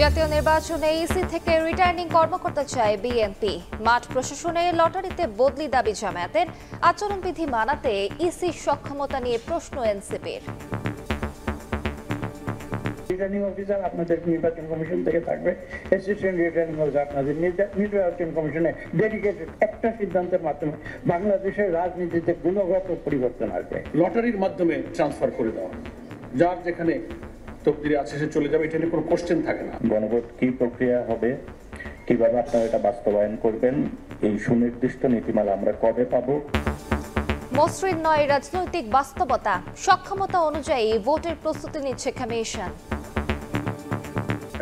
জাতীয় নির্বাচনে ইসি থেকে রিটার্নিং কর্মকর্তা চায় বিএনপি। মাঠ প্রশাসনে লটারিতে বদলি দাবি জামায়াতের। আচরণবিধি মানাতে ইসির সক্ষমতা নিয়ে প্রশ্ন এনসিপির। রিটার্নিং অফিসার আপনাদের নির্বাচন কমিশন থেকে থাকবে, অ্যাসিস্ট্যান্ট রিটার্নিং অফিসার আপনাদের নির্বাচন কমিশনে ডেডিকেটেড। একটা সিদ্ধান্তের মাধ্যমে বাংলাদেশের রাজনীতিতে গুণগত পরিবর্তন আসবে। লটারির মাধ্যমে ট্রান্সফার করে দেওয়া, যার যেখানে তকদিরে আছে সে চলে যাবে, এটা নিয়ে কোনো কোশ্চেন থাকে না। গণভোট কি প্রক্রিয়া হবে, কিভাবে আপনারা এটা বাস্তবায়ন করবেন, এই সুনির্দিষ্ট নীতিমালা আমরা কবে পাবো? মসৃণ নয় রাজনৈতিক বাস্তবতা, সক্ষমতা অনুযায়ী ভোটের প্রস্তুতি নিচ্ছে কমিশন।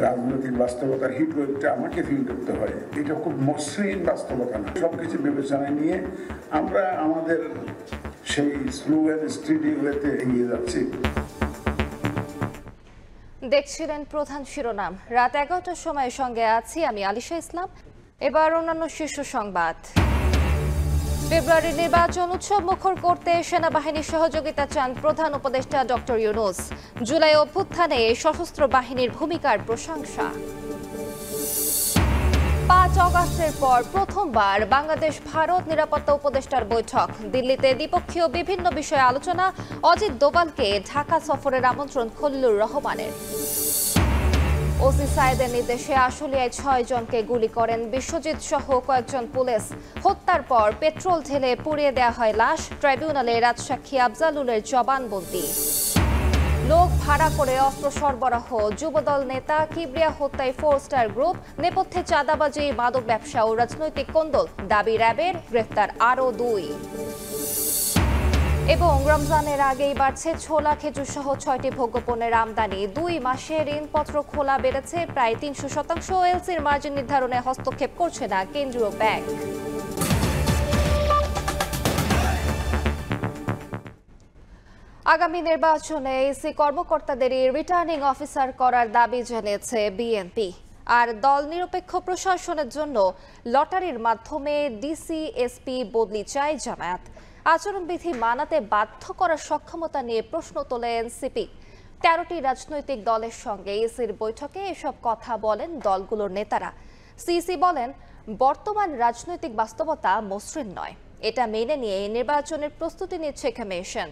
রাজনৈতিক বাস্তবতার হিট ওয়েভটা আমাকে ফিল করতে হয়, এটা খুব মসৃণ বাস্তবতা না। সবকিছু বিবেচনায় নিয়ে আমরা আমাদের সেই স্লো অ্যান্ড স্টেডি ওয়েতে এগিয়ে যাচ্ছি। দেখছিলেন প্রধান শিরোনাম। রাত 11টার সময় সঙ্গে আছি আমি আলিশা ইসলাম। এবার অন্যান্য শীর্ষ সংবাদ। ফেব্রুয়ারির নির্বাচন উৎসব মুখর করতে সেনাবাহিনীর সহযোগিতা চান প্রধান উপদেষ্টা ডক্টর ইউনূস। জুলাই অভ্যুত্থানে সশস্ত্র বাহিনীর ভূমিকার প্রশংসা। 5 অগাস্টের পর প্রথমবার বাংলাদেশ ভারত নিরাপত্তা উপদেষ্টার বৈঠক। দিল্লিতে দ্বিপক্ষীয় বিভিন্ন বিষয়ে আলোচনা। অজিত দোভালকে ঢাকা সফরের আমন্ত্রণ খলিলুর রহমানের। ওসি সায়েদের নির্দেশে আশুলিয়ায় 6 জনকে গুলি করেন বিশ্বজিৎ সহ কয়েকজন পুলিশ। হত্যার পর পেট্রোল ঢেলে পুড়িয়ে দেওয়া হয় লাশ। ট্রাইব্যুনালে রাজসাক্ষী আফজালুলের জবানবন্দি। লোক ভাড়া করে অস্ত্র সরবরাহ, যুবদল নেতা কিবরিয়া হত্যায় 4 স্টার গ্রুপ। নেপথ্যে চাঁদাবাজি, মাদক ব্যবসা ও রাজনৈতিক কোন্দল। দাবি র্যাবের, গ্রেফতার আরও 2। এবং রমজানের আগেই বাড়ছে ছোলা, খেজুর সহ 6টি ভোগ্যপণ্যের আমদানি। 2 মাসে ঋণপত্র খোলা বেড়েছে প্রায় 300%। এলসির মার্জিন নির্ধারণে হস্তক্ষেপ করছে না কেন্দ্রীয় ব্যাংক। আগামী নির্বাচনে ইসি কর্মকর্তাদের রিটার্নিং অফিসার করার দাবি জানিয়েছে বিএনপি। আর দল নিরপেক্ষ প্রশাসনের জন্য লটারির মাধ্যমে ডিসি এসপি বদলি চায় জামায়াত। আচরণবিধি মানাতে বাধ্য করার সক্ষমতা নিয়ে প্রশ্ন তোলে এনসিপি। 13টি রাজনৈতিক দলের সঙ্গে ইসির বৈঠকে এসব কথা বলেন দলগুলোর নেতারা। সিসি বলেন, বর্তমান রাজনৈতিক বাস্তবতা মসৃণ নয়। এটা মেনে নিয়ে নির্বাচনের প্রস্তুতি নিচ্ছে কমিশন।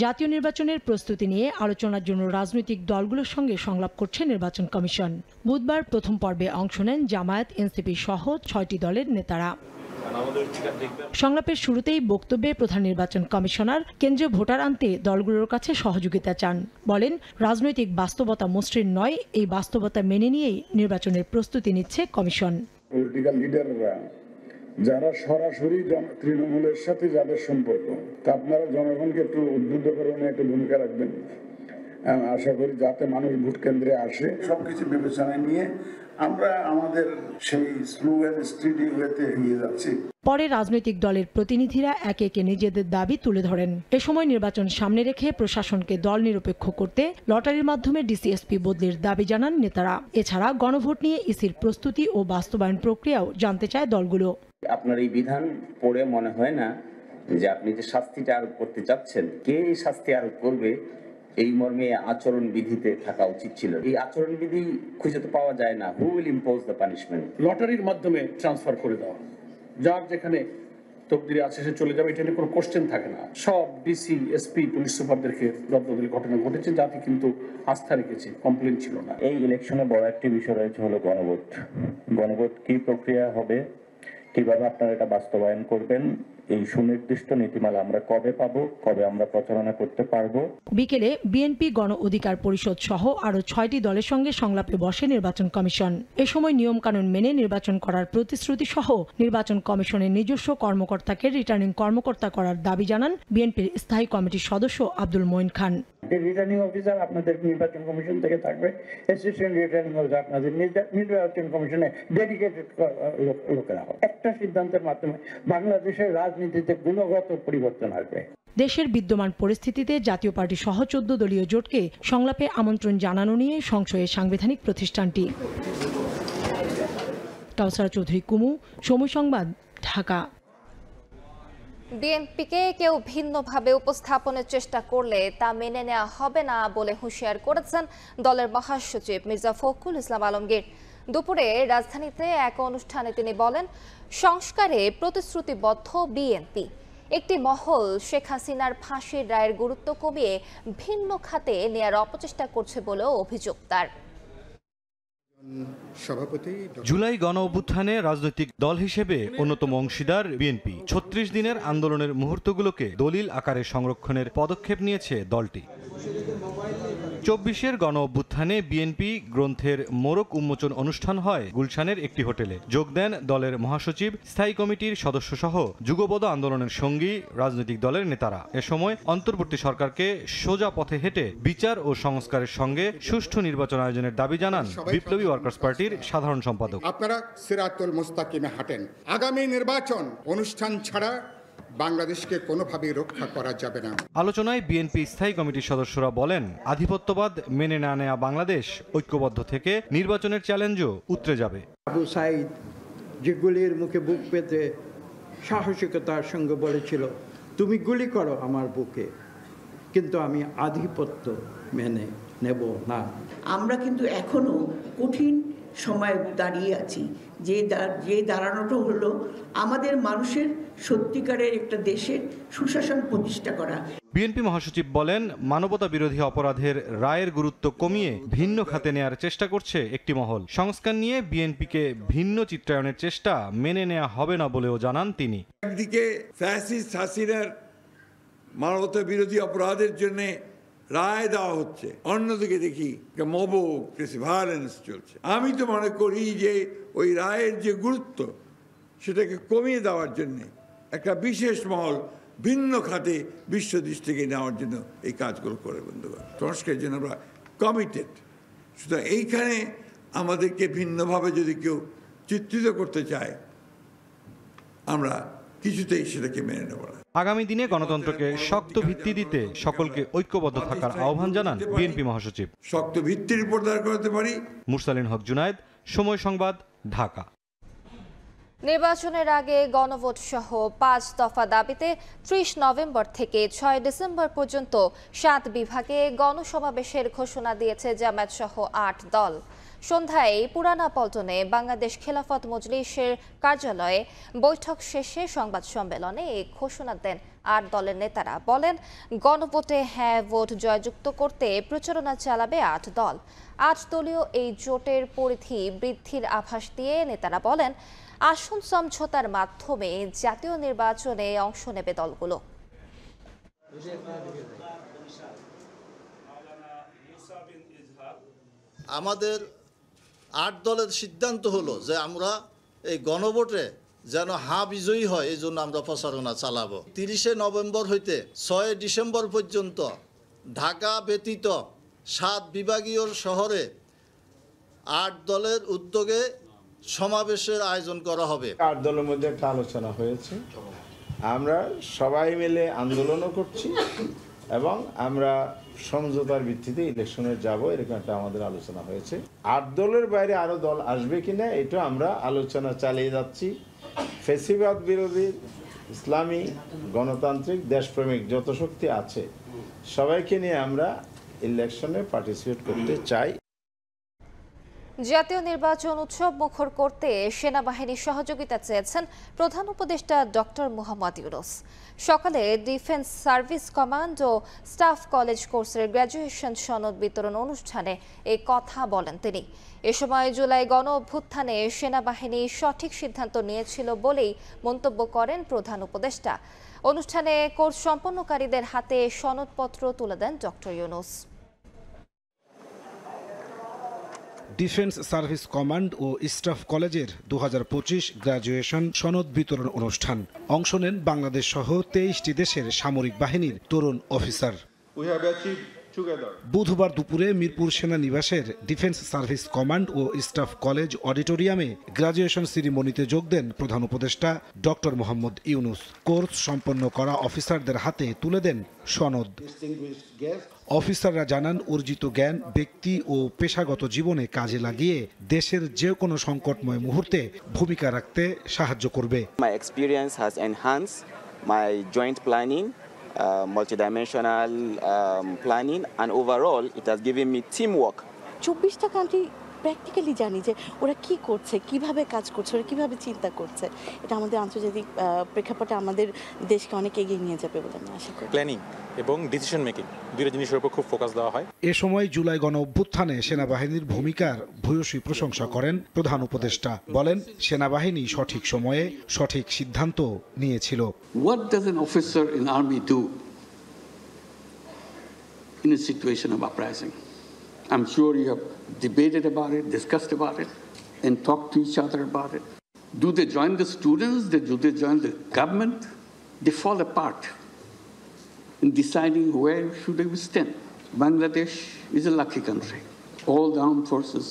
জাতীয় নির্বাচনের প্রস্তুতি নিয়ে আলোচনার জন্য রাজনৈতিক দলগুলোর সঙ্গে সংলাপ করছে নির্বাচন কমিশন। বুধবার প্রথম পর্বে অংশ নেন জামায়াত, এনসিপি সহ 6টি দলের নেতারা। সংলাপের শুরুতেই বক্তব্যে প্রধান নির্বাচন কমিশনার কেন্দ্রীয় ভোটার আনতে দলগুলোর কাছে সহযোগিতা চান। বলেন, রাজনৈতিক বাস্তবতা মসৃণ নয়, এই বাস্তবতা মেনে নিয়েই নির্বাচনের প্রস্তুতি নিচ্ছে কমিশন। পলিটিক্যাল লিডাররা যারা সরাসরি তৃণমূলের সাথে যাদের সম্পর্ক, তা আপনারা জনগণকে একটু উদ্বুদ্ধ করণে একটু ভূমিকা রাখবেন। আশা করি যাতে মানুষ ভোট কেন্দ্রে আসে। সবকিছু বিবেচনায় নিয়ে আমরা আমাদের সেই স্লো অ্যান্ড স্টেডি ওয়েতে এগিয়ে যাচ্ছি। পরে রাজনৈতিক দলের প্রতিনিধিরা একে একে নিজেদের দাবি তুলে ধরেন। এ সময় নির্বাচন সামনে রেখে প্রশাসনকে দল নিরপেক্ষ করতে লটারির মাধ্যমে ডিসিএসপি বদলির দাবি জানান নেতারা। এছাড়া গণভোট নিয়ে ইসির প্রস্তুতি ও বাস্তবায়ন প্রক্রিয়াও জানতে চায় দলগুলো। আপনার এই বিধান পড়ে মনে হয় না যে আপনি যে শাস্তিটা আরোপ করতে চাচ্ছেন, কে এই শাস্তি আরোপ করবে এই মর্মে আচরণ বিধিতে থাকা উচিত ছিল। এই আচরণ বিধি খুঁজে তো পাওয়া যায় না। Who will impose the punishment? লটারির মাধ্যমে ট্রান্সফার করে দেওয়া, যার যেখানে তকদিরে আছে সে চলে যাবে, এটা নিয়ে কোনো কোশ্চেন থাকে না। সব ডিসি, এসপি, পুলিশ সুপারদেরকে রদবদলের ঘটনা ঘটেছে, যাতে কিন্তু আস্থা রেখেছে, কমপ্লেন ছিল না। এই ইলেকশনে বড় একটি বিষয় রয়েছে হলো গণভোট। গণভোট কি প্রক্রিয়া হবে, কিভাবে আপনারা এটা বাস্তবায়ন করবেন, এই সুনির্দিষ্ট নীতিমালা আমরা কবে পাবো, কবে আমরা প্রচারণা করতে পারবো? বিকেলে বিএনপি, গণ অধিকার পরিষদ সহ আরও 6টি দলের সঙ্গে সংলাপে বসে নির্বাচন কমিশন। এ সময় নিয়মকানুন মেনে নির্বাচন করার প্রতিশ্রুতি সহ নির্বাচন কমিশনের নিজস্ব কর্মকর্তাকে রিটার্নিং কর্মকর্তা করার দাবি জানান বিএনপির স্থায়ী কমিটির সদস্য আব্দুল মঈন খান। রিটার্নিং অফিসার আপনাদের নির্বাচন কমিশন থেকে থাকবে, অ্যাসিস্ট্যান্ট রিটার্নিং অফিসার আপনাদের নির্বাচন কমিশনে ডেডিকেটেড লোকেরা হবে। একটা সিদ্ধান্তের মাধ্যমে বাংলাদেশের রাজনীতিতে গুণগত পরিবর্তন আসবে। দেশের বিদ্যমান পরিস্থিতিতে জাতীয় পার্টি সহ 14 দলীয় জোটকে সংলাপে আমন্ত্রণ জানানো নিয়ে সংশয়ে সাংবিধানিক প্রতিষ্ঠানটি। কাউসারা চৌধুরী কুমু, সময় সংবাদ, ঢাকা। বিএনপিকে কেউ ভিন্নভাবে উপস্থাপনের চেষ্টা করলে তা মেনে নেওয়া হবে না বলে হুঁশিয়ার করেছেন দলের মহাসচিব মির্জা ফখরুল ইসলাম আলমগীর। দুপুরে রাজধানীতে এক অনুষ্ঠানে তিনি বলেন, সংস্কারে প্রতিশ্রুতিবদ্ধ বিএনপি। একটি মহল শেখ হাসিনার ফাঁসির রায়ের গুরুত্ব কমিয়ে ভিন্ন খাতে নেয়ার অপচেষ্টা করছে বলেও অভিযোগ তার। জুলাই গণ অভ্যুত্থানে রাজনৈতিক দল হিসেবে অন্যতম অংশীদার বিএনপি ৩৬ দিনের আন্দোলনের মুহূর্তগুলোকে দলিল আকারে সংরক্ষণের পদক্ষেপ নিয়েছে দলটি। ২৪-এর গণ অভ্যুত্থানে বিএনপি গ্রন্থের মোড়ক উন্মোচন অনুষ্ঠান হয় গুলশানের একটি হোটেলে। যোগ দেন দলের মহাসচিব, স্থায়ী কমিটির সদস্যসহ যুগপৎ আন্দোলনের সঙ্গী রাজনৈতিক দলের নেতারা। এ সময় অন্তর্বর্তী সরকারকে সোজা পথে হেঁটে বিচার ও সংস্কারের সঙ্গে সুষ্ঠু নির্বাচন আয়োজনের দাবি জানান বিপ্লবী ওয়ার্কার্স পার্টির সাধারণ সম্পাদক। আপনারা সিরাতুল মুস্তাকিমে হাঁটেন। আগামী নির্বাচন অনুষ্ঠান ছাড়া বাংলাদেশকে কোনোভাবেই রক্ষা করা যাবে না। আলোচনায় বিএনপি স্থায়ী কমিটির সদস্যরা বলেন, আধিপত্যবাদ মেনে না নেওয়া বাংলাদেশ ঐক্যবদ্ধ থেকে নির্বাচনের চ্যালেঞ্জও উতরে যাবে। আবু সাইদ যে গুলির মুখে বুক পেতে সাহসিকতার সঙ্গে বলেছিল, তুমি গুলি করো আমার বুকে, কিন্তু আমি আধিপত্য মেনে নেব না। আমরা কিন্তু এখনো কঠিন সময় দাঁড়িয়ে আছি। যে দাঁড়ানোটা হলো আমাদের মানুষের সত্যিকারের একটা দেশের সুশাসন প্রতিষ্ঠা করা। বিএনপি মহাসচিব বলেন, মানবতা বিরোধী অপরাধের রায়ের গুরুত্ব কমিয়ে ভিন্ন খাতে নেয়ার চেষ্টা করছে একটি মহল। সংস্কার নিয়ে বিএনপিকে ভিন্ন চিত্রায়নের চেষ্টা মেনে নেওয়া হবে না বলেও জানান তিনি। একদিকে ফ্যাসিস্ট হাসিনার মানবতা বিরোধী অপরাধের জন্য রায় দেওয়া হচ্ছে, অন্যদিকে দেখি মব ভায়োলেন্স চলছে। আমি তো মনে করি যে ওই রায়ের যে গুরুত্ব সেটাকে কমিয়ে দেওয়ার জন্য একটা বিশেষ মহল ভিন্ন খাতে বিশ্ব দৃষ্টিকে নেওয়ার জন্য এই কাজগুলো করে বন্ধুগণ। সংস্কারের জন্য আমরা কমিটেড। সুতরাং এইখানে আমাদেরকে ভিন্নভাবে যদি কেউ চিত্রিত করতে চায়, আমরা কিছুতেই সেটাকে মেনে নেব না। আগামী দিনে গণতন্ত্রকে শক্ত ভিত্তি দিতে সকলকে ঐক্যবদ্ধ থাকার আহ্বান জানান বিএনপি মহাসচিব। শক্ত ভিত্তির উপর দাঁড় করাতে পারি। মুরসালিন হক জুনায়েদ, সময় সংবাদ, ঢাকা। নির্বাচনের আগে গণভোট সহ ৫ দফা দাবিতে ৩০ নভেম্বর থেকে ৬ ডিসেম্বর পর্যন্ত ৭ বিভাগে গণসমাবেশের ঘোষণা দিয়েছে জামায়াত সহ ৮ দল। সন্ধ্যায় পুরানা পল্টনে বাংলাদেশ খেলাফত মজলিসের কার্যালয়ে বৈঠক শেষে সংবাদ সম্মেলনে এই ঘোষণা দেন ৮ দলের নেতারা। বলেন, গণভোটে হ্যাঁ ভোট জয়যুক্ত করতে প্রচারণা চালাবে ৮ দল। ৮ দলীয় এই জোটের পরিধি বৃদ্ধির আভাস দিয়ে নেতারা বলেন, আসন সমঝোতার মাধ্যমে জাতীয় নির্বাচনে অংশ নেবে দলগুলো। আমাদের ৮ দলের সিদ্ধান্ত হলো যে আমরা এই গণভোটে যেন হ্যাঁ বিজয়ী হয়, এই জন্য আমরা প্রচারণা চালাবো। ৩০ নভেম্বর হইতে ৬ ডিসেম্বর পর্যন্ত ঢাকা ব্যতীত ৭ বিভাগীয় শহরে ৮ দলের উদ্যোগে সমাবেশের আয়োজন করা হবে। ৮ দলের মধ্যে একটা আলোচনা হয়েছে, আমরা সবাই মিলে আন্দোলনও করছি এবং আমরা সমঝোতার ভিত্তিতে ইলেকশনে যাব, এরকম একটা আমাদের আলোচনা হয়েছে। ৮ দলের বাইরে আরো দল আসবে কিনা এটা আমরা আলোচনা চালিয়ে যাচ্ছি। ফ্যাসিবাদ বিরোধী, ইসলামী, গণতান্ত্রিক, দেশপ্রেমিক যত শক্তি আছে সবাইকে নিয়ে আমরা ইলেকশনে পার্টিসিপেট করতে চাই। জাতীয় নির্বাচন উৎসব মুখর করতে সেনাবাহিনীর সহযোগিতা চেয়েছেন প্রধান উপদেষ্টা ডক্টর মোহাম্মদ ইউনূস। সকালে ডিফেন্স সার্ভিস কমান্ড ও স্টাফ কলেজ কোর্সের গ্র্যাজুয়েশন সনদ বিতরণ অনুষ্ঠানে এই কথা বলেন তিনি। এ সময় জুলাই গণ অভ্যুত্থানে সেনাবাহিনী সঠিক সিদ্ধান্ত নিয়েছিল বলেই মন্তব্য করেন প্রধান উপদেষ্টা। অনুষ্ঠানে কোর্স সম্পন্নকারীদের হাতে সনদপত্র তুলে দেন doctor Yunus. Defence service command ও স্টাফ কলেজের ২০২৫ গ্র্যাজুয়েশন সনদ বিতরণ অনুষ্ঠান অংশ নেন বাংলাদেশ সহ ২৩টি দেশের সামরিক বাহিনীর তরুণ অফিসার। বুধবার দুপুরে মিরপুর সেনানিবাসের ডিফেন্স সার্ভিস কমান্ড ও স্টাফ কলেজ অডিটোরিয়ামে গ্র্যাজুয়েশন সেরিমনিতে যোগ দেন প্রধান উপদেষ্টা ডক্টর মোহাম্মদ ইউনূস। কোর্স সম্পন্ন করা অফিসারদের হাতে তুলে দেন সনদ। অফিসাররা জানান, অর্জিত জ্ঞান ব্যক্তি ও পেশাগত জীবনে কাজে লাগিয়ে দেশের যে কোনো সংকটময় মুহূর্তে ভূমিকা রাখতে সাহায্য করবে। My experience has enhanced my joint planning, multidimensional planning, and overall it has given me teamwork. 24টা কান্ট্রি প্র্যাকটিক্যালি জানি যে ওরা কি করছে, কিভাবে কাজ করছে, ওরা কিভাবে চিন্তা করছে। এটা আমাদের আন্তর্জাতিক প্রেক্ষাপটে আমাদের দেশকে অনেক এগিয়ে নিয়ে যাবে বলে আমি আশা করি। প্ল্যানিং এবং ডিসিশন মেকিং দুটো জিনিসের উপর খুব ফোকাস দেওয়া হয়। এ সময় জুলাই গণ অভ্যুত্থানে সেনাবাহিনীর ভূমিকার ভূয়সী প্রশংসা করেন প্রধান উপদেষ্টা। বলেন, সেনাবাহিনী সঠিক সময়ে সঠিক সিদ্ধান্ত নিয়েছিল। What does an officer in army do in a situation of uprising? I'm sure you have debated about it, discussed about it, and talked to each other about it. Do they join the students? Do they join the government? They fall apart in deciding where should they stand. Bangladesh is a lucky country. All the armed forces,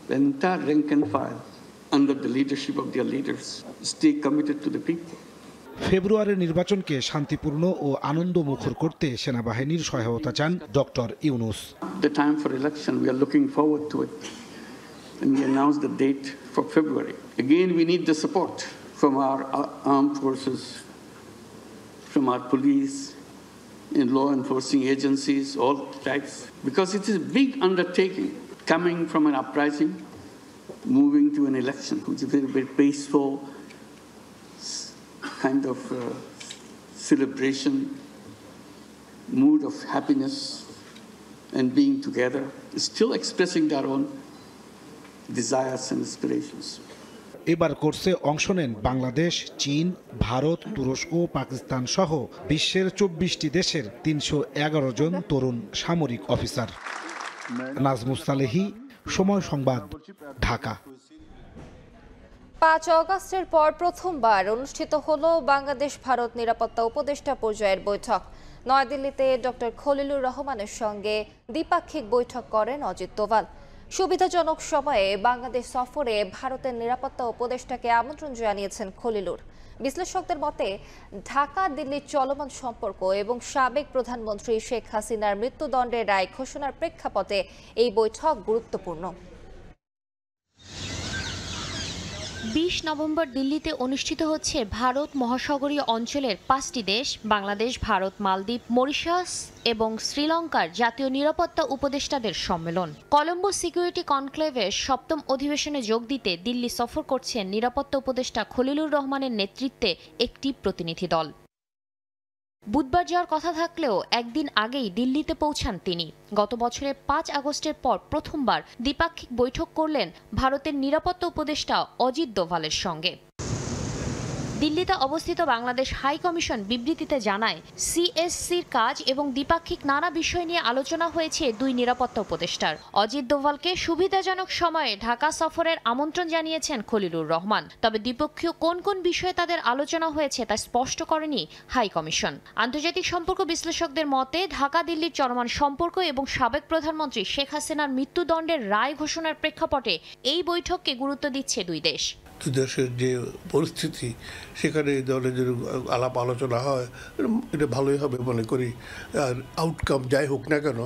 the entire rank and file, under the leadership of their leaders, stay committed to the people. ফেব্রুয়ারির নির্বাচনকে শান্তিপূর্ণ ও আনন্দমুখর করতে সেনাবাহিনীর সহায়তা চান doctor Yunus. The time for election, we are looking forward to it. And we announced the date for February. Again, we need the support from our armed forces, from our police, and law enforcing agencies, all types, because it is a big undertaking coming from an uprising, moving to an election, which is a very, very peaceful kind of celebration, mood of happiness and being together, still expressing their own desires and aspirations. এবার কোর্সে অংশ নেন বাংলাদেশ, চীন, ভারত, তুরস্ক, পাকিস্তান সহ বিশ্বের 24টি দেশের 311 জন তরুণ সামরিক অফিসার। নাজমুস সালেহী, সময় সংবাদ, ঢাকা। 5 অগস্টের পর প্রথমবার অনুষ্ঠিত হলো বাংলাদেশ ভারত নিরাপত্তা উপদেষ্টা পর্যায়ের বৈঠক। নয়াদিল্লিতে ডক্টর খলিলুর রহমানের সঙ্গে দ্বিপাক্ষিক বৈঠক করেন অজিত দোভাল। সুবিধাজনক সময়ে বাংলাদেশ সফরে ভারতের নিরাপত্তা উপদেষ্টাকে আমন্ত্রণ জানিয়েছেন খলিলুর। বিশ্লেষকদের মতে, ঢাকা দিল্লির চলমান সম্পর্ক এবং সাবেক প্রধানমন্ত্রী শেখ হাসিনার মৃত্যুদণ্ডের রায় ঘোষণার প্রেক্ষাপটে এই বৈঠক গুরুত্বপূর্ণ। 20 নভেম্বর দিল্লিতে অনুষ্ঠিত হচ্ছে ভারত মহাসাগরীয় অঞ্চলের 5টি দেশ বাংলাদেশ, ভারত, মালদ্বীপ, মরিশাস এবং শ্রীলঙ্কার জাতীয় নিরাপত্তা উপদেষ্টাদের সম্মেলন। কলম্বো সিকিউরিটি কনক্লেভের 7ম অধিবেশনে যোগ দিতে দিল্লি সফর করছেন নিরাপত্তা উপদেষ্টা খলিলুর রহমানের নেতৃত্বে একটি প্রতিনিধি দল। বুধবার যাওয়ার কথা থাকলেও একদিন আগেই দিল্লিতে পৌঁছান তিনি। গত বছরের 5 আগস্টের পর প্রথমবার দ্বিপাক্ষিক বৈঠক করলেন ভারতের নিরাপত্তা উপদেষ্টা অজিত দোভালের সঙ্গে। দিল্লিতে অবস্থিত বাংলাদেশ হাই কমিশন বিবৃতিতে জানায়, সিএসসির কাজ এবং দ্বিপাক্ষিক নানা বিষয় নিয়ে আলোচনা হয়েছে দুই নিরাপত্তা উপদেষ্টার। অজিত দোভালকে সুবিধাজনক সময়ে ঢাকা সফরের আমন্ত্রণ জানিয়েছেন খলিলুর রহমান। তবে দ্বিপক্ষীয় কোন কোন বিষয়ে তাদের আলোচনা হয়েছে তা স্পষ্ট করেনি হাই কমিশন। আন্তর্জাতিক সম্পর্ক বিশ্লেষকদের মতে, ঢাকা দিল্লির চলমান সম্পর্ক এবং সাবেক প্রধানমন্ত্রী শেখ হাসিনার মৃত্যুদণ্ডের রায় ঘোষণার প্রেক্ষাপটে এই বৈঠককে গুরুত্ব দিচ্ছে দুই দেশ। দেশের যে পরিস্থিতি, সেখানে এই ধরনের যদি আলাপ আলোচনা হয়, এটা ভালোই হবে মনে করি। আর আউটকাম যাই হোক না কেন,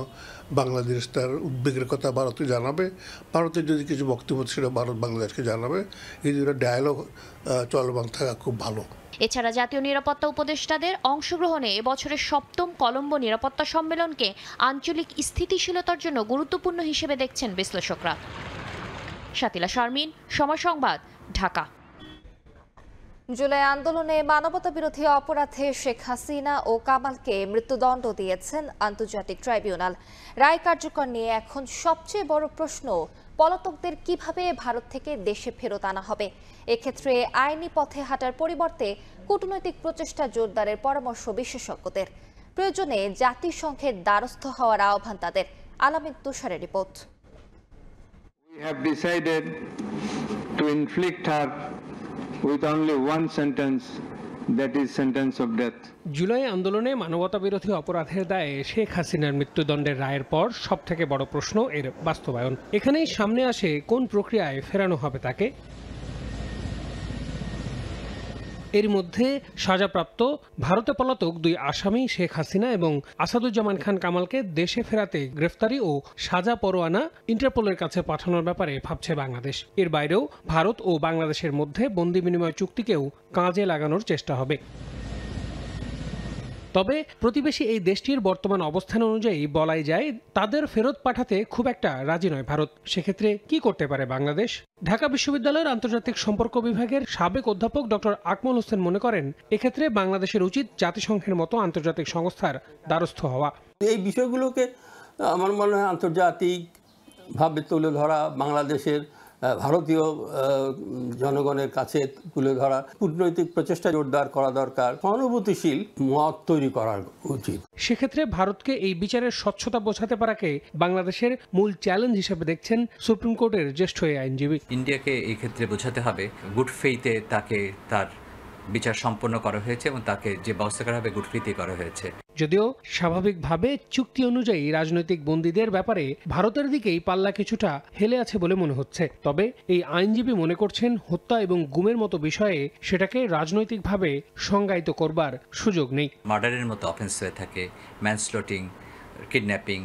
বাংলাদেশ তার উদ্বেগের কথা ভারতে জানাবে, ভারতের যদি কিছু বক্তব্য সেটা ভারত বাংলাদেশকে জানাবে। এই দুটো ডায়ালগ চলমান থাকা খুব ভালো। এছাড়া জাতীয় নিরাপত্তা উপদেষ্টাদের অংশগ্রহণে এবছরের 7ম কলম্বো নিরাপত্তা সম্মেলনকে আঞ্চলিক স্থিতিশীলতার জন্য গুরুত্বপূর্ণ হিসেবে দেখছেন বিশ্লেষকরা। শাতিলা শারমিন, সময় সংবাদ, ঢাকা। জুলাই আন্দোলনে মানবতা বিরোধী অপরাধে শেখ হাসিনা ও কামালকে মৃত্যুদণ্ড দিয়েছেন আন্তর্জাতিক ট্রাইব্যুনাল। রায় কার্যকর নিয়ে এখন সবচেয়ে বড় প্রশ্ন, পলাতকদের কিভাবে ভারত থেকে দেশে ফেরত আনা হবে। এক্ষেত্রে আইনি পথে হাঁটার পরিবর্তে কূটনৈতিক প্রচেষ্টা জোরদারের পরামর্শ বিশেষজ্ঞদের। প্রয়োজনে জাতিসংঘের দ্বারস্থ হওয়ার আহ্বান তাদের। আলামিন তুষারের report. We have decided to inflict her with only one sentence, that is sentence of death. July আন্দোলনে মানবতা বিরোধী অপরাধের দায়ে শেখ হাসিনার মৃত্যুদণ্ডের রায়ের পর সবথেকে বড় প্রশ্ন এর বাস্তবায়ন। এখানেই সামনে আসে কোন প্রক্রিয়ায় ফেরানো হবে তাকে। এর মধ্যে সাজাপ্রাপ্ত ভারতে পলাতক দুই আসামি শেখ হাসিনা এবং আসাদুজ্জামান খান কামালকে দেশে ফেরাতে গ্রেফতারি ও সাজা পরোয়ানা ইন্টারপোলের কাছে পাঠানোর ব্যাপারে ভাবছে বাংলাদেশ। এর বাইরেও ভারত ও বাংলাদেশের মধ্যে বন্দি বিনিময় চুক্তিকেও কাজে লাগানোর চেষ্টা হবে। তবে প্রতিবেশী এই দেশটির বর্তমান অবস্থান অনুযায়ী বলাই যায় তাদের ফেরত পাঠাতে খুব একটা রাজি নয় ভারত। সেক্ষেত্রে কি করতে পারে বাংলাদেশ? ঢাকা বিশ্ববিদ্যালয়ের আন্তর্জাতিক সম্পর্ক বিভাগের সাবেক অধ্যাপক ডক্টর আকমল হোসেন মনে করেন, এক্ষেত্রে বাংলাদেশের উচিত জাতিসংঘের মতো আন্তর্জাতিক সংস্থার দ্বারস্থ হওয়া। এই বিষয়গুলোকে আমার মনে হয় আন্তর্জাতিকভাবে তুলে ধরা, বাংলাদেশের ভারতীয় জনগণের কাছে তুলে ধরা, কূটনৈতিক প্রচেষ্টা জোরদার করা দরকার, সহানুভূতিশীল মত তৈরি করা উচিত। সেক্ষেত্রে ভারতকে এই বিচারের স্বচ্ছতা বোঝাতে পারাকে বাংলাদেশের মূল চ্যালেঞ্জ হিসেবে দেখছেন সুপ্রিম কোর্টের জ্যেষ্ঠ এই আইনজীবী। ইন্ডিয়াকে এই ক্ষেত্রে বোঝাতে হবে গুড ফেইথে তাকে তার বিচার সম্পন্ন করা হয়েছে এবং তাকে যে ব্যবস্থা করা হবে গুড ফেইথে করা হয়েছে। যদিও স্বাভাবিকভাবে চুক্তি অনুযায়ী রাজনৈতিক বন্দীদের ব্যাপারে ভারতের দিকেই পাল্লা কিছুটা হেলে আছে বলে মনে হচ্ছে। তবে এই আইনজীবী মনে করছেন হত্যা এবং গুমের মতো বিষয়ে সেটাকে রাজনৈতিকভাবে সংজ্ঞায়িত করবার সুযোগ নেই। মার্ডারের মতো অফেন্স হয়ে থাকে, ম্যানস্লটিং, কিডন্যাপিং,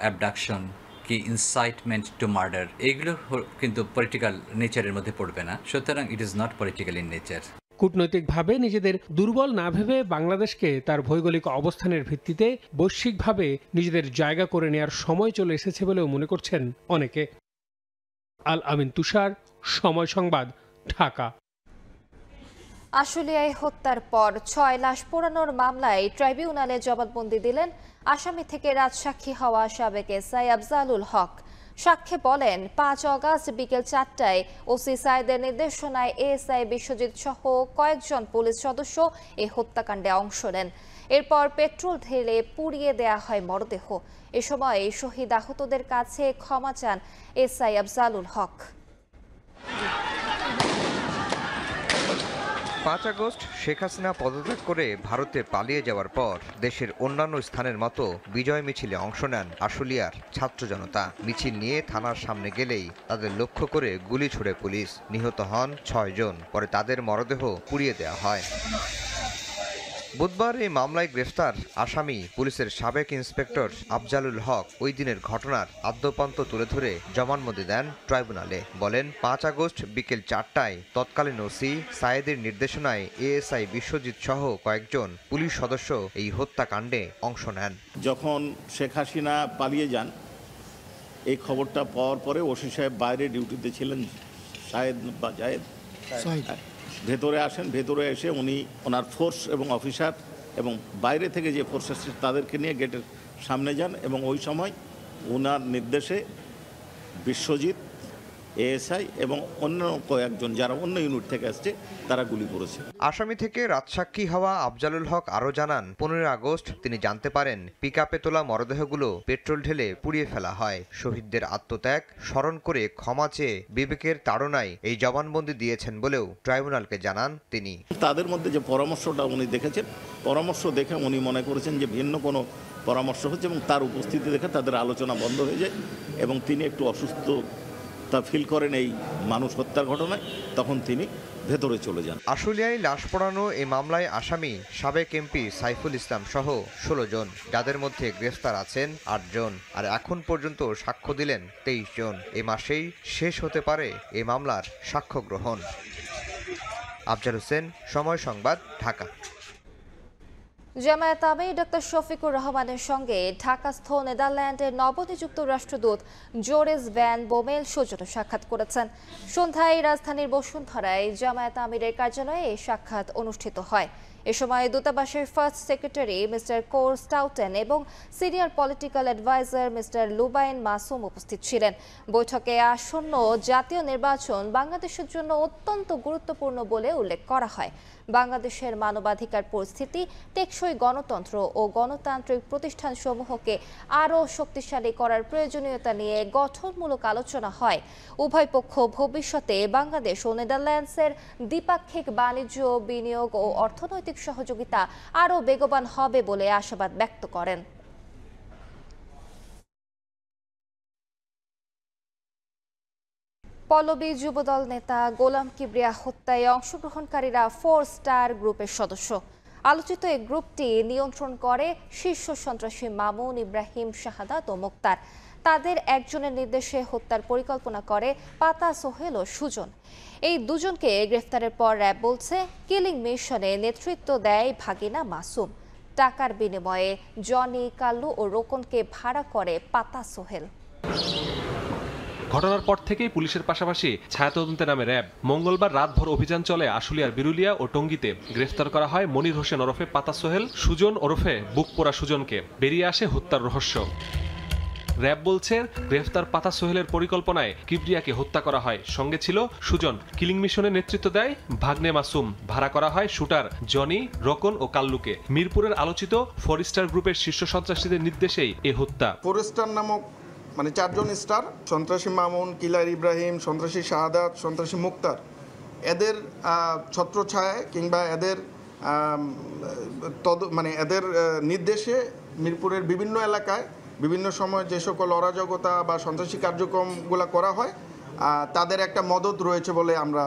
অ্যাবডাকশন, কি ইনসাইটমেন্ট টু মার্ডার, এগুলো কিন্তু পলিটিক্যাল নেচারের মধ্যে পড়বে না। সুতরাং it is not political in nature. কূটনৈতিকভাবে নিজেদের দুর্বল না ভেবে বাংলাদেশকে তার ভৌগোলিক অবস্থানের ভিত্তিতে বৈশ্বিকভাবে নিজেদের জায়গা করে নেওয়ার সময় চলে এসেছে বলেও মনে করছেন অনেকে। আল আমিন তুষার, সময় সংবাদ, ঢাকা। আশুলিয়ায় হত্যার পর 6 লাশ পোড়ানোর মামলায় ট্রাইব্যুনালে জবানবন্দি দিলেন আসামি থেকে রাজসাক্ষী হওয়া সাবেক এসআই আফজালুল হক। সাক্ষ্যে বলেন 5 অগাস্ট বিকেল 4টায় ওসি সাইদের নির্দেশনায় এএসআই বিশ্বজিৎ সহ কয়েকজন পুলিশ সদস্য এই হত্যাকাণ্ডে অংশ নেন। এরপর পেট্রোল ঢেলে পুড়িয়ে দেয়া হয় মরদেহ। এ সময় শহীদ আহতদের কাছে ক্ষমা চান এসআই আফজালুল হক। 5 আগস্ট শেখ হাসিনা পদত্যাগ করে ভারতে পালিয়ে যাওয়ার পর দেশের অন্যান্য স্থানের মতো বিজয় মিছিলে অংশ নেন আশুলিয়ার ছাত্র জনতা। মিছিল নিয়ে থানার সামনে গেলেই তাদের লক্ষ্য করে গুলি ছুড়ে পুলিশ। নিহত হন 6 জন। পরে তাদের মরদেহ পুড়িয়ে দেওয়া হয়। বুধবার এই মামলায় গ্রেফতার আসামি পুলিশের সাবেক ইন্সপেক্টর আফজালুল হক ওই দিনের ঘটনার আদ্যপান্ত তুলে ধরে জবানবন্দি দেন ট্রাইব্যুনালে। বলেন 5 আগস্ট বিকেল 4টায় তৎকালীন ওসি সায়েদের নির্দেশনায় এএসআই বিশ্বজিৎ সহ কয়েকজন পুলিশ সদস্য এই হত্যাকাণ্ডে অংশ নেন। যখন শেখ হাসিনা পালিয়ে যান এই খবরটা পাওয়ার পরে ওসি সাহেব বাইরে ডিউটিতে ছিলেন, সায়েদ বা জায়েদ ভেতরে আসেন। ভেতরে এসে উনি ওনার ফোর্স এবং অফিসার এবং বাইরে থেকে যে ফোর্স আসছে তাদেরকে নিয়ে গেটের সামনে যান এবং ওই সময় ওনার নির্দেশে বিশ্বজিৎ, এএসআই এবং অন্য কয়েকজন যারা অন্য ইউনিট থেকে আসছে তারা গুলি করেছে। আসামি থেকে রাজসাক্ষী হওয়া আফজালুল হক আরও জানান 15 আগস্ট তিনি জানতে পারেন পিকআপে তোলা মরদেহগুলো পেট্রোল ঢেলে পুড়িয়ে ফেলা হয়। শহীদদের আত্মত্যাগ স্মরণ করে ক্ষমা চেয়ে বিবেকের তাড়নায় এই জবানবন্দি দিয়েছেন বলেও ট্রাইব্যুনালকে জানান তিনি। তাদের মধ্যে যে পরামর্শটা উনি দেখেছেন, পরামর্শ দেখে উনি মনে করেছেন যে ভিন্ন কোনো পরামর্শ হচ্ছে এবং তার উপস্থিতি দেখে তাদের আলোচনা বন্ধ হয়ে যায় এবং তিনি একটু অসুস্থ তা ফিল করেন এই মানুষ হত্যার ঘটনায়, তখন তিনি ভেতরে চলে যান। আশুলিয়ায় লাশ পোড়ানো এই মামলায় আসামি সাবেক এমপি সাইফুল ইসলাম সহ 16 জন, যাদের মধ্যে গ্রেফতার আছেন 8 জন আর এখন পর্যন্ত সাক্ষ্য দিলেন 23 জন। এ মাসেই শেষ হতে পারে এ মামলার সাক্ষ্য গ্রহণ। আফজাল হোসেন, সময় সংবাদ, ঢাকা। জামায়াত আমির ডক্টর শফিকুর রহমানের সঙ্গে ঢাকাস্থ নেদারল্যান্ডের নবনিযুক্ত রাষ্ট্রদূত জোরেস ভ্যান বোমেল সৌজন্য সাক্ষাৎ করেছেন। সন্ধ্যায় রাজধানীর বসুন্ধরায় জামায়াত আমিরের কার্যালয়ে এই সাক্ষাৎ অনুষ্ঠিত হয়। এ সময় দূতাবাসের first secretary mister Kor Stouten এবং senior political adviser mister Lubain Masum উপস্থিত ছিলেন। বৈঠকে আসন্ন জাতীয় নির্বাচন বাংলাদেশের জন্য অত্যন্ত গুরুত্বপূর্ণ বলে উল্লেখ করা হয়। বাংলাদেশের মানবাধিকার পরিস্থিতি, টেকসই গণতন্ত্র ও গণতান্ত্রিক প্রতিষ্ঠানসমূহকে আরও শক্তিশালী করার প্রয়োজনীয়তা নিয়ে গঠনমূলক আলোচনা হয়। উভয় পক্ষ ভবিষ্যতে বাংলাদেশ ও নেদারল্যান্ডসের দ্বিপাক্ষিক বাণিজ্য, বিনিয়োগ ও অর্থনৈতিক সহযোগিতা আরও বেগবান হবে বলে আশাবাদ ব্যক্ত করেন। পল্লবী যুবদল নেতা গোলাম কিবরিয়া হত্যায় অংশগ্রহণকারীরা 4 স্টার গ্রুপের সদস্য। আলোচিত এই গ্রুপটি নিয়ন্ত্রণ করে শীর্ষ সন্ত্রাসী মামুন, ইব্রাহিম, শাহাদাত ও মুক্তার। তাদের একজনের নির্দেশে হত্যার পরিকল্পনা করে পাতা, সোহেল ও সুজন। এই দুজনকে গ্রেফতারের পর র্যাব বলছে কিলিং মিশনে নেতৃত্ব দেয় ভাগিনা মাসুম। টাকার বিনিময়ে জনি, কাল্লু ও রোকনকে ভাড়া করে পাতা সোহেল। ঘটনার পর থেকেই পুলিশের পাশাপাশি ছায়া তদন্তে নামে র্যাব। মঙ্গলবার রাতভর অভিযান চলে আশুলিয়ার বিরুলিয়া ও টঙ্গীতে। গ্রেফতার করা হয় মনির হোসেন ওরফে পাতা সোহেল, সুজন ওরফে বুক পোড়া সুজনকে। বেরিয়ে আসে হত্যার রহস্য। র্যাব বলছে গ্রেফতার পাতা সোহেলের পরিকল্পনায় কিবরিয়াকে হত্যা করা হয়। সঙ্গে ছিল সুজন। কিলিং মিশনের নেতৃত্ব দেয় ভাগ্নে মাসুম। ভাড়া করা হয় শুটার জনি, রোকন ও কাল্লুকে। মিরপুরের আলোচিত ফোরস্টার গ্রুপের শীর্ষ সন্ত্রাসীদের নির্দেশেই এ হত্যা। ফোরস্টার নামক 4জন স্টার, সন্ত্রাসী মামুন, কিলার ইব্রাহিম, সন্ত্রাসী শাহাদাত, সন্ত্রাসী মুক্তার, এদের ছত্রছায়ায় কিংবা এদের এদের নির্দেশে মিরপুরের বিভিন্ন এলাকায় বিভিন্ন সময় যে সকল অরাজকতা বা সন্ত্রাসী কার্যক্রমগুলো করা হয় তাদের একটা মদত রয়েছে বলে আমরা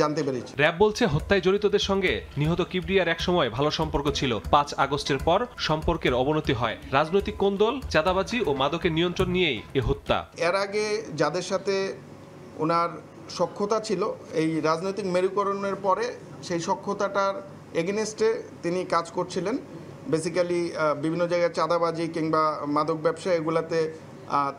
জানতে পেরেছি। র্যাব বলছে হত্যায় জড়িতদের সঙ্গে নিহত কিবরিয়ার একসময় ভালো সম্পর্ক ছিল। 5 আগস্টের পর সম্পর্কের অবনতি হয়। রাজনৈতিক কোন্দল, চাঁদাবাজি ও মাদকের নিয়ন্ত্রণ নিয়েই এ হত্যা। এর আগে যাদের সাথে ওনার সখ্যতা ছিল, এই রাজনৈতিক মেরুকরণের পরে সেই সখ্যতাটার এগেনস্টে তিনি কাজ করছিলেন। বেসিক্যালি বিভিন্ন জায়গায় চাঁদাবাজি কিংবা মাদক ব্যবসা এগুলাতে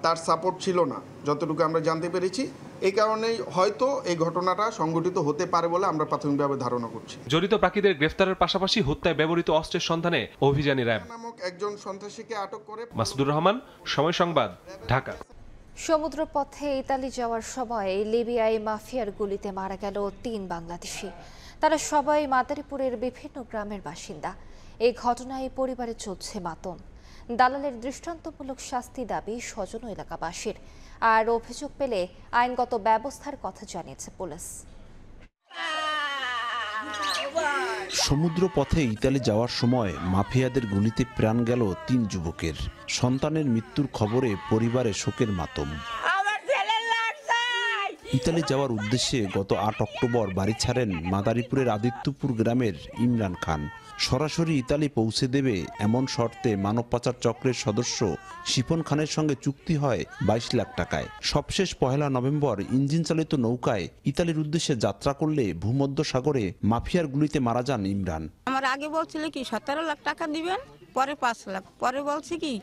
তার সাপোর্ট ছিল না, যতটুকু আমরা জানতে পেরেছি। এই কারণেই হয়তো এই ঘটনাটা সংঘটিত হতে পারে বলে আমরা প্রাথমিকভাবে ধারণা করছি। জড়িত প্রাকীদের গ্রেফতারের পাশাপাশি হত্যায় ব্যবহৃত অস্ত্রের সন্ধানে অভিযানী র্যাব। নামক একজন সন্ত্রাসীকে আটক করে। মাসুদুর রহমান, সময় সংবাদ, ঢাকা। সমুদ্রপথে ইতালি যাওয়ার সময় লিবিয়ায় মাফিয়ার গুলিতে মারা গেল 3 বাংলাদেশি। তারা সবাই মাদারীপুরের বিভিন্ন গ্রামের বাসিন্দা। এই ঘটনায় পরিবারে চলছে মাতম। দালালের দৃষ্টান্তমূলক শাস্তি দাবি স্বজন ও এলাকাবাসীর। আর অভিযোগ পেলে আইনগত ব্যবস্থার কথা জানিয়েছে পুলিশ। সমুদ্র পথে ইতালি যাওয়ার সময় মাফিয়াদের গুলিতে প্রাণ গেল 3 যুবকের। সন্তানের মৃত্যুর খবরে পরিবারে শোকের মাতম। ইতালি যাওয়ার উদ্দেশ্যে গত 8 অক্টোবর বাড়ি ছাড়েন মাদারীপুরের আদিত্যপুর গ্রামের ইমরান খান। সরাসরি ইতালি পৌঁছে দেবে এমন শর্তে মানব পাচার চক্রের সদস্য শিপন খানের সঙ্গে চুক্তি হয় 22 লাখ টাকায়। সবশেষ 1 নভেম্বর ইঞ্জিন চালিত নৌকায় ইতালির উদ্দেশ্যে যাত্রা করলে ভূমধ্য সাগরে মাফিয়ার গুলিতে মারা যান ইমরান। আমার আগে বলছিল কি 17 লাখ টাকা দিবেন, পরে 5 লাখ, পরে বলছে কি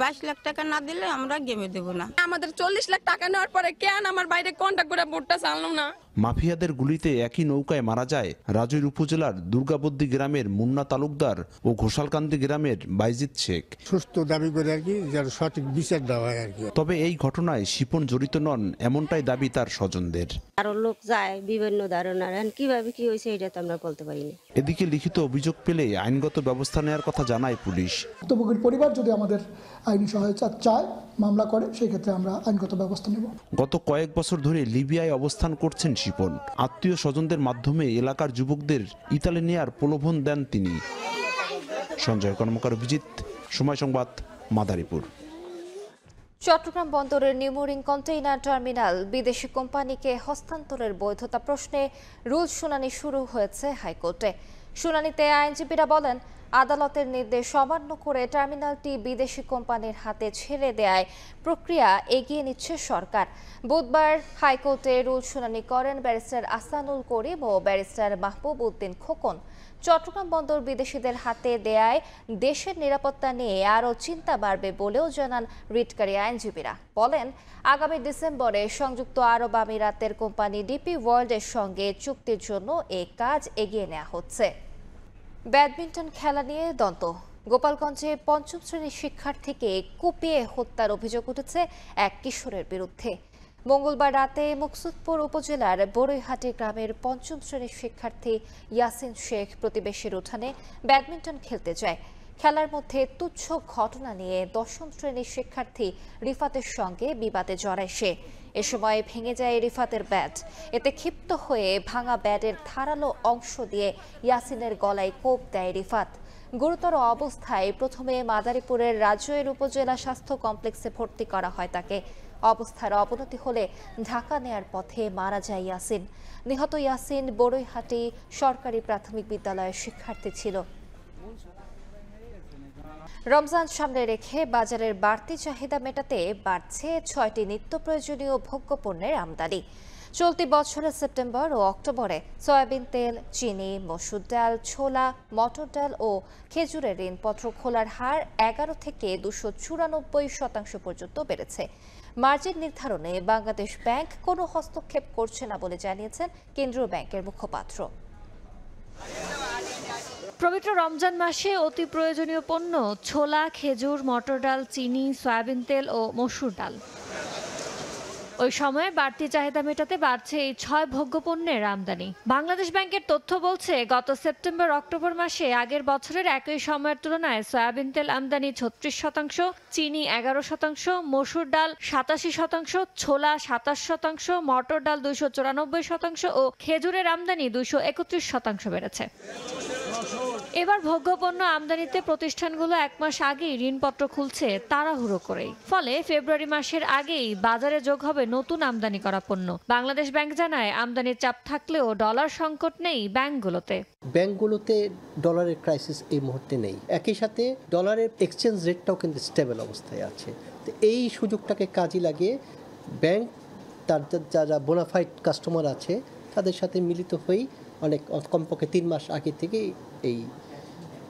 22 লাখ টাকা না দিলে আমরা গেমে দেব না। আমাদের 40 লাখ টাকা নেওয়ার পরে কেন আমার বাইরে কন্টাক্ট করে ভোটটা চালানো না? মাফিয়াদের গুলিতে একই নৌকায় মারা যায় রাজৈর উপজেলার দুর্গাবদ্দি গ্রামের মুন্না তালুকদার ও ঘোষালকান্দি গ্রামের বাইজিৎ শেখ। সুস্থ দাবি করে আর কি, যার সঠিক বিচার দেওয়া হয় আর কি। তবে এই ঘটনায় শিপন জড়িত নন এমনটাই দাবি তার স্বজনদের। আরো লোক যায় বিভিন্ন ধারণার, কিভাবে কি হয়েছে এটা তো আমরা বলতে পারি না। এদিকে লিখিত অভিযোগ পেলে আইনগত ব্যবস্থা নেওয়ার কথা জানায় পুলিশ। ভুক্তভোগীর পরিবার যদি আমাদের আইনি সহায়তা চায়, মামলা করে, সেই ক্ষেত্রে আমরা আইনগত ব্যবস্থা নেব। গত কয়েক বছর ধরে লিবিয়ায় অবস্থান করছেন শিপন। আত্মীয় স্বজনদের মাধ্যমে এলাকার যুবকদের ইতালি নেয়ার প্রলোভন দেন তিনি। সঞ্জয় কর্মকার, অভিজিৎ, সময় সংবাদ, মাদারীপুর। চট্টগ্রাম বন্দরের নিউমোরিং কন্টেইনার টার্মিনাল বিদেশি কোম্পানিকে হস্তান্তরের বৈধতা প্রশ্নে রুল শুনানি শুরু হয়েছে হাইকোর্টে। শুনানিতে আইনজীবীরা বলেন, আদালতের নির্দেশ অমান্য করে টার্মিনালটি বিদেশি কোম্পানির হাতে ছেড়ে দেয়ায় প্রক্রিয়া এগিয়ে নিচ্ছে সরকার। বুধবার হাইকোর্টে রুল শুনানি করেন ব্যারিস্টার আহসানুল করিম ও ব্যারিস্টার মাহবুব উদ্দিন খোকন। চট্টগ্রাম বন্দর বিদেশিদের হাতে দেয়ায় দেশের নিরাপত্তা নিয়ে আরও চিন্তা বাড়বে বলেও জানান রিটকারী আইনজীবীরা। বলেন, আগামী ডিসেম্বরে সংযুক্ত আরব আমিরাতের কোম্পানি ডিপি ওয়ার্ল্ডের সঙ্গে চুক্তির জন্য এই কাজ এগিয়ে নেওয়া হচ্ছে। ব্যাডমিন্টন খেলা নিয়ে দ্বন্দ্ব। গোপালগঞ্জে 5ম শ্রেণীর শিক্ষার্থীকে কুপিয়ে হত্যার অভিযোগ উঠেছে এক কিশোরের বিরুদ্ধে। মঙ্গলবার রাতে মুকসুদপুর উপজেলার বড়ইহাটি গ্রামের 5ম শ্রেণীর শিক্ষার্থী ইয়াসিন শেখ প্রতিবেশীর উঠানে ব্যাডমিন্টন খেলতে যায়। খেলার মধ্যে তুচ্ছ ঘটনা নিয়ে 10ম শ্রেণীর শিক্ষার্থী রিফাতের সঙ্গে বিবাদে জড়ায় সে। এ সময় ভেঙে যায় রিফাতের ব্যাট। এতে ক্ষিপ্ত হয়ে ভাঙা ব্যাটের ধারালো অংশ দিয়ে ইয়াসিনের গলায় কোপ দেয় রিফাত। গুরুতর অবস্থায় প্রথমে মাদারীপুরের রাজৈর উপজেলা স্বাস্থ্য কমপ্লেক্সে ভর্তি করা হয় তাকে। অবস্থার অবনতি হলে ঢাকা নেয়ার পথে মারা যায় ইয়াসিন। নিহত ইয়াসিন বড়ইহাটি সরকারি প্রাথমিক বিদ্যালয়ের শিক্ষার্থী ছিল। রমজান সামনে রেখে বাজারের বাড়তি চাহিদা মেটাতে বাড়ছে 6টি নিত্য প্রয়োজনীয় ভোগ্যপণ্যের আমদানি। চলতি বছরের সেপ্টেম্বর ও অক্টোবরে সয়াবিন তেল, চিনি, মসুর ডাল, ছোলা, মটর ডাল ও খেজুরের ঋণপত্র খোলার হার 11 থেকে 294% পর্যন্ত বেড়েছে। মার্জিন নির্ধারণে বাংলাদেশ ব্যাংক কোনো হস্তক্ষেপ করছে না বলে জানিয়েছেন কেন্দ্রীয় ব্যাংকের মুখপাত্র। পবিত্র রমজান মাসে অতি প্রয়োজনীয় পণ্য ছোলা, খেজুর, মটর ডাল, চিনি, সয়াবিন তেল ও মসুর ডাল। ওই সময়ে বাড়তি চাহিদা মেটাতে বাড়ছে এই 6 ভোগ্যপণ্যের আমদানি। বাংলাদেশ ব্যাংকের তথ্য বলছে, গত সেপ্টেম্বর-অক্টোবর মাসে আগের বছরের একই সময়ের তুলনায় সয়াবিন তেল আমদানি 36%, চিনি 11%, মসুর ডাল 87%, ছোলা 27%, মটর ডাল 294% ও খেজুরের আমদানি 231% বেড়েছে। এবার ভোগ্যপণ্য আমদানিতে প্রতিষ্ঠানগুলো 1 মাস আগেই ঋণপত্র খুলছে তাড়াহুড়ো করেই। ফলে ফেব্রুয়ারি মাসের আগেই বাজারে যোগ হবে নতুন আমদানি করা পণ্য। বাংলাদেশ ব্যাংক জানায়, আমদানির চাপ থাকলেও ডলার সংকট নেই ব্যাংকগুলোতে। ব্যাংকগুলোতে ডলারের ক্রাইসিস এই মুহূর্তে নেই। একই সাথে ডলারের এক্সচেঞ্জ রেটটাও কিন্তু স্টেবল অবস্থায় আছে। তো এই সুযোগটাকে কাজে লাগিয়ে ব্যাংক তার যারা বোনাফাইড কাস্টমার আছে তাদের সাথে মিলিত হয়েই অনেক কমপক্ষে 3 মাস আগে থেকে এই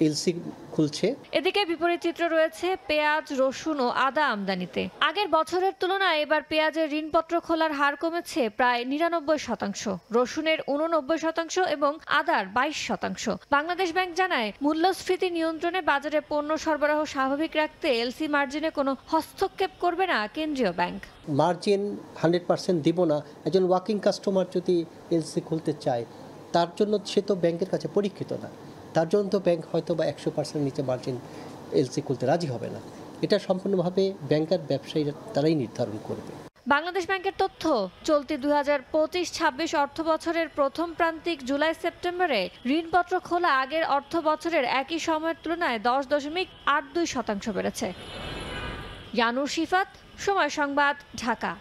এলসি খুলছে। এদিকে বিপরীত চিত্র রয়েছে পেঁয়াজ, রসুন ও আদা আমদানিতে। আগের বছরের তুলনায় এবার পেঁয়াজের ঋণপত্র খোলার হার কমেছে প্রায় 99%, রসুনের 89% এবং আদার 22%। বাংলাদেশ ব্যাংক জানায়, মূল্যস্ফীতি নিয়ন্ত্রণে বাজারে পণ্য সরবরাহ স্বাভাবিক রাখতে এলসি মার্জিনে কোনো হস্তক্ষেপ করবে না কেন্দ্রীয় ব্যাংক। মার্জিন 100% দিব না। একজন ওয়ার্কিং কাস্টমার যদি এলসি খুলতে চায় তার জন্য সে তো ব্যাংকের কাছে পরীক্ষিত না, তার জন্য তো ব্যাংক হয়তো বা 100% নিচে মার্জিন এলসি খুলতে রাজি হবে না। এটা সম্পূর্ণভাবে ব্যাংকার ব্যবসায়ীরা তারাই নির্ধারণ করবে। বাংলাদেশ ব্যাংকের তথ্য, চলতি 2025-26 অর্থ বছরের প্রথম প্রান্তিক জুলাই-সেপ্টেম্বরে ঋণপত্র খোলা আগের অর্থ বছরের একই সময়ের তুলনায় 10.82% বেড়েছে। ইয়ানুর শিফাত, সময় সংবাদ, ঢাকা।